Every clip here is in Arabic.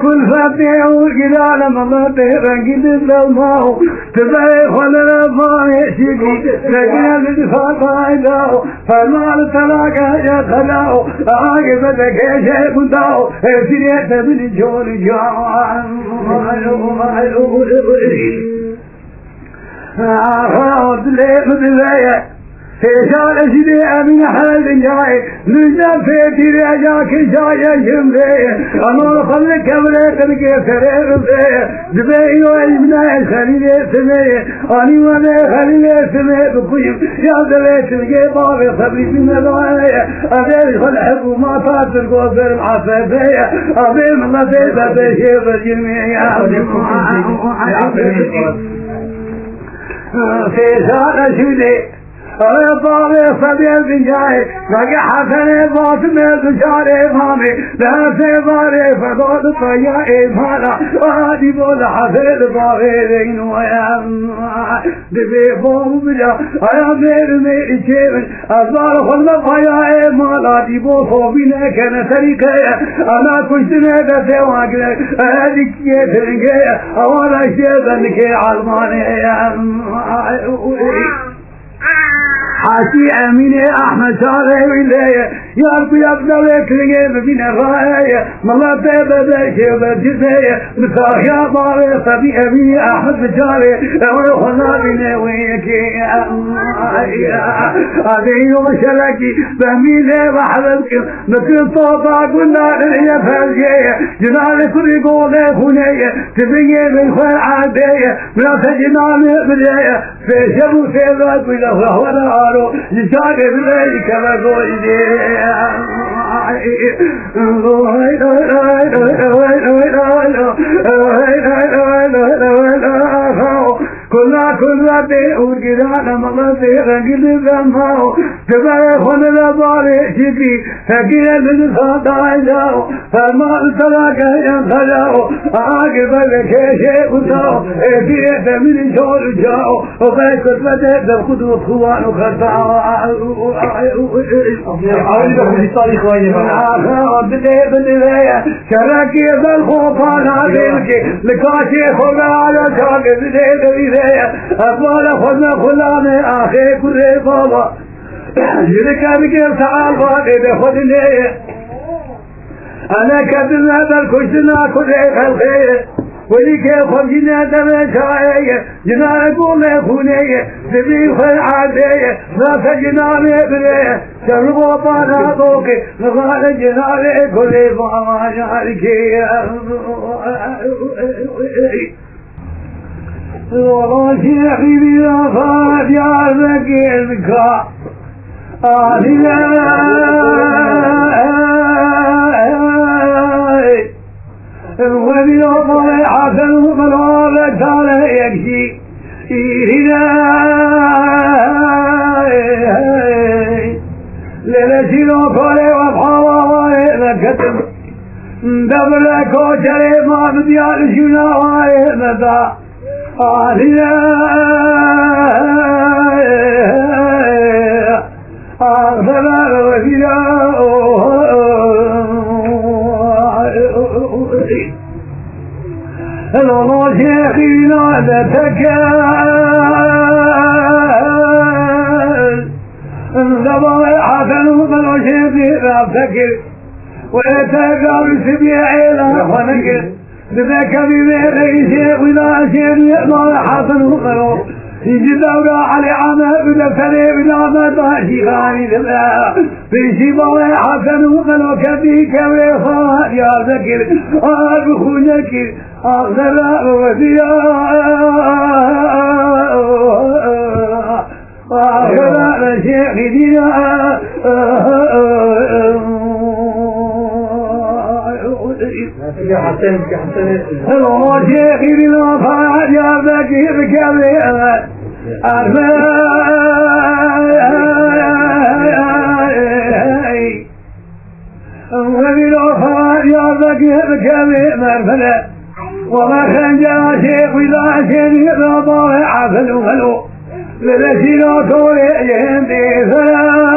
كل فتح والجلال مضطه رنجد الظلماء تبعي خلال الضارع شكي لكن الدفاع إله فالمال تلاقى يتلاو عاقبتك شيء كنتاو سريت من الجول جاء أخاذ لي مثل فشال شدي أمين حلال جاي نجا فيتي رجاك جاي شمري أنا خلك كبرت لك سرير في دبي وإبنا خليل سمي أني وأنا خليل سمي بقيم يا دبي لك باب خبري من الوعي أبي خلق وما صار القصر العفافية أبي ما تبى تشوف الجميع فشال شدي طاري صبي البجاي لقى حسن باطمة بشار إمامي لا سيباري فضاد طيا إمانا وهادي بول حسن باغيرين ويام دبي بوم بجا أيا مير مير شيرن أزار خلنا طيا إمانا دي بو صوبينا كان سريكا أنا كشتنا دسواقنا هادي كيتنكي أولا شيطنكي علماني حاسي أميني أحمد صالح ولاية يا رب يبدأ لك بين الراية ملا طيبة بشي وبجزاية نصاح يا طاري صبي أميني أحمد صالح ويخلنا بنا ويكي هذه يوم شلكي بأميني وحببك مثل طوطا قلنا لنيا فرجية جنال كل قولة خنية تبقي من خير عادية من سجنان بداية في شبو سيبات ولا ولا يشاق بالليل كما قولي كل ربي ورقنا مغلطي رنقل الزماو تبعي خل الأباري شكي فكي من الخطايا فما التلاقى ينخلاو عاقب لك شيء وطاو اكيت من شور جاو وبيك الفتح دبخد وخوان وخطاو أولي بخد الطريق وين بداية شراكي بالخوفان عدلكي لكاشي خلا على شاك بداية أطلال خلنا خلاني آخي كل بابا جركا بكير تعال باقي بخدني أنا كدنا بالكشنا كل خلقي ولكي خمجنا دمشاعي جنان قول خوني سبي خير عادي ناس جنان بري شربوا بانا دوكي نغال جنان كل بابا جاركي والله حبيبي لا فات يا ذكرك الغبي وضعي حسن وقلوب تعالى يكشي للشي لو كولي وبحاوة لكتب دبلك وشري ما بديال شنا وإذا الله شيخي نادتك انضبط حسن وقلو شيخي رابتك ويتقى بسبيعي لا خنك لذاك بذي شيخ ولا شيخ يقضى حسن وقلو يجد أوقع علي عمى بلا سلي بلا مدى شيخاني لله في شبه حسن وقلو كبيك ويصال يا ذكر بخونك أغزل وفيا وأغزل شيخ دينا يا حسن الله شيخي بالوفاء يا ذكر كبير وبالوفاء يا ذكر كبير مرفلة وما كان جاء شيخ إذا شيء يضرب عفلوا غلو لذي لا توليهم بثلاي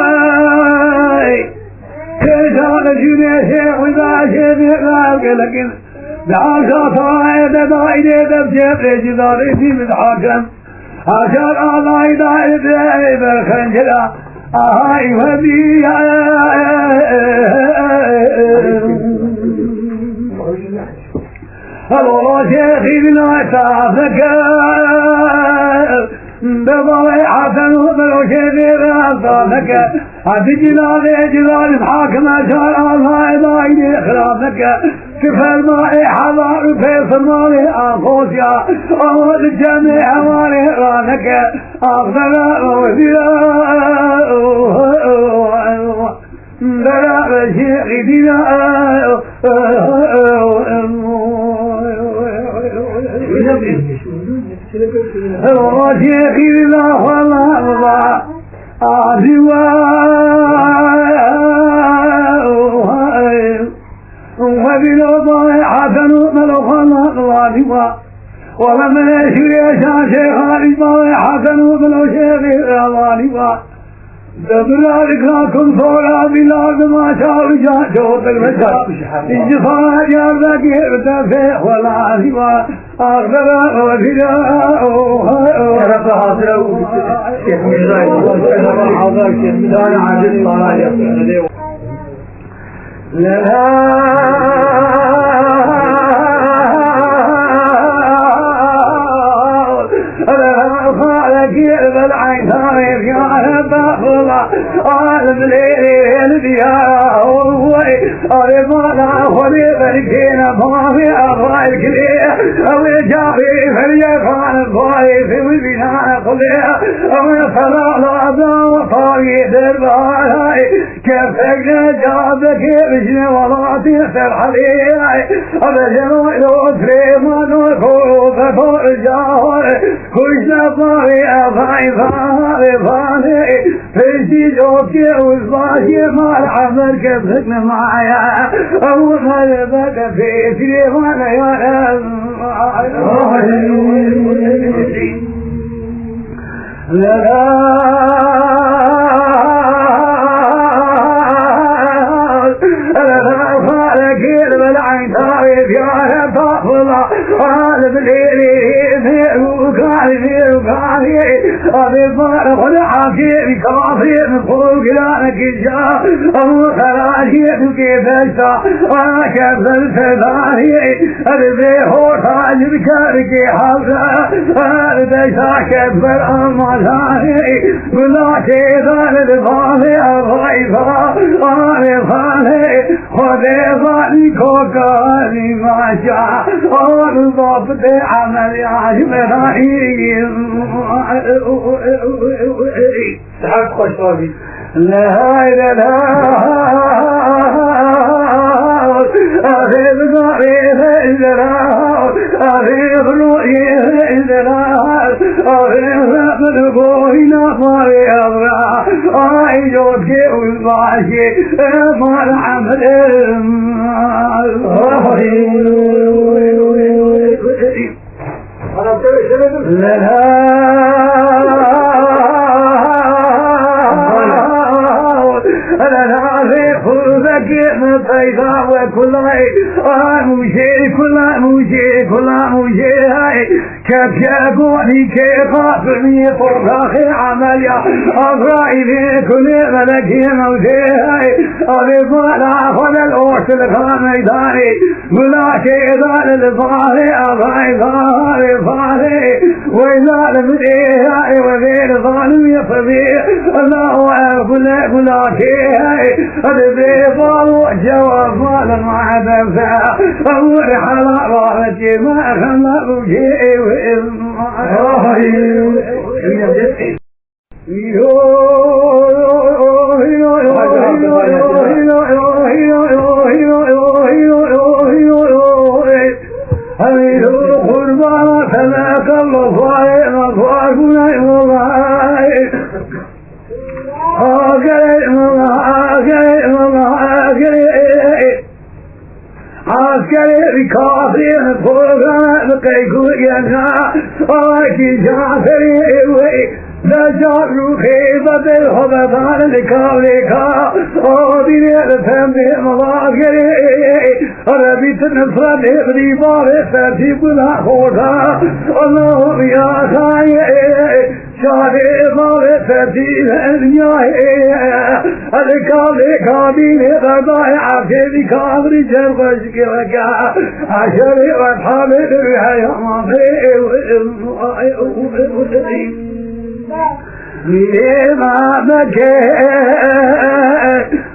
كيسان جوني شيخ إذا شيء يضرب لكن دعاسا طائد دائدة بجيب جدار في مدحاكم عشان الله دائد بالخنجرة آهاي وبيها الله شيخي بلا تعافك بضوي حسن وبلو شيخي بلا تعافك عبد جلال الحاكم عشان الله دائد إخلافك كفى الماء حضار فيص المالي أنفوسيا أول الجميع مالي رانك أفضل بلا بشيخ دينا وشيخي الله والله وبالوضع حسن ملوخ الله ومن يشري شيخ الوضع حسن ملوخ شيخ الله دبرارك لكم صورا بلاد ما شاء رجاء شوط المشهد انجفاء جاردك ارتفع والعالمة أغفر وفداء رب حاضره شيخ مجرد حاضر شيخ مدان عجل صلاة لا خالك يقبل عين صارف يا رب الله عالم ليل يا هوي أرمانا خلي بركينا فامي أفعال كليه أوي جابي فريقان الفاي في وبنانا خليه أوي فلا لا وطاري درباي كيفك جابك بجن ولا تيسر حليه أبجنو إلوتري ما نرخو فكور جاهر كوشنا فاري أفاي فاري فيشي جوكي وزباشي مال عمر كبسك معايا أول غلبك في سليمان يا لا خالك يقبل عين طارف يا رب الله غالب ليلي وكاري أبي فارق الحكيم كافي من فوق لانك الجاه أبو خلاجيت كيف اشتا وكيف الفداري أبي بيهوتا جبكارك حفظة أبي بيشتا كيف الأمالاري بلا كيدان الفالي الغيفة أبي فالي خذي ظالي كوكاري ما شاء والضبط عمل عجب رهيب تعال خوشوابي لا لا أغيب ضعيف إزراء أغيب رؤية إزراء أغيب مدبوهنا فاري أبراء أعيدوك وضعشي فار عمل فإذا وكل موشي كل كبشاقوني كيقافني طرخي عمليا أفرائي في كل ملكي موشي أبفالا خذ الأوش الخاميداني ولا شيطان الفاهي أفرائي فاري وإذا لمدئي وغير ظالم يصبي الله أفل كلا كيهي أبفالا جواب مالا وعدفا أول حلا رأتي ما خلق شيء عسكري كافرين فوقنا بقيقوينا وكي جعفري لا جارو خيبة الهضبان لكاليكا أوديني الفهمي مواقري ربيت النصرة بإبري باري فتيب الأخوتا اللهم يا خاي شاري باري فتيب النياهي الكاليكا ديني غضاي عفيدي كابري جربشك وكا عشري وطحابي بحيا مضي ما بكى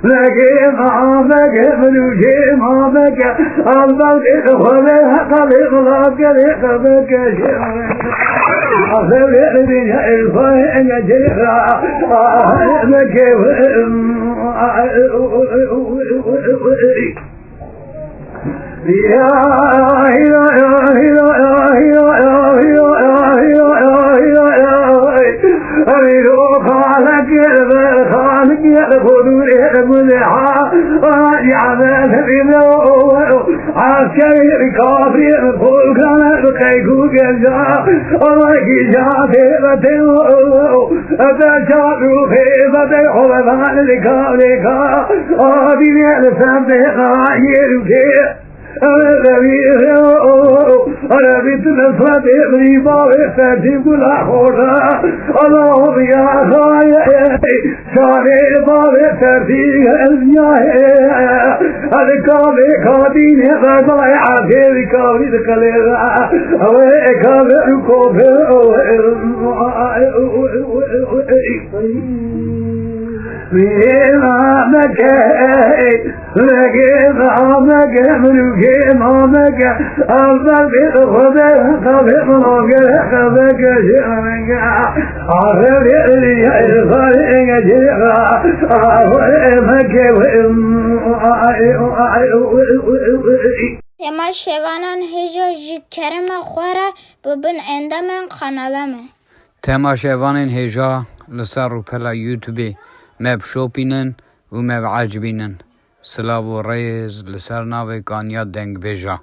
لكن ما بكى بلوشي ما بكى البلد خذها قبل غلاك بكى أخذ الدنيا الفاين جرا بكى يا هلا يا هلا يا هلا يا هلا أريدو خالك خالك يدخلون الملحة ويعمل بذو عسكري كافر فوقنا بقيقوك الجاء ومكي جاتبة أتشعر خيبة الحلفان لكالك أدني السمتها يركي أنا بنت نصرة إبري بابي فتيب الأخوتا اللهم يا خاي شاري بابي فتيب النياهي الكابي كابيني غضاي عفيري كابي دكاليغا وإكابي كوبي ما مكي لكن ما مكي ملوكي ما مكي البلد خذها قبل ملوكي خذك شرمك عفر يألي الخالق جيغا مكي تما شوانان هجا جی کرم خوره ببین اندامن خانالمه تما شوانان هجا لسر رو پلا یوتیوبی مب شوپینن و مب عجبینن سلاو و ریز لسر ناوی کانیا دنگ بیجا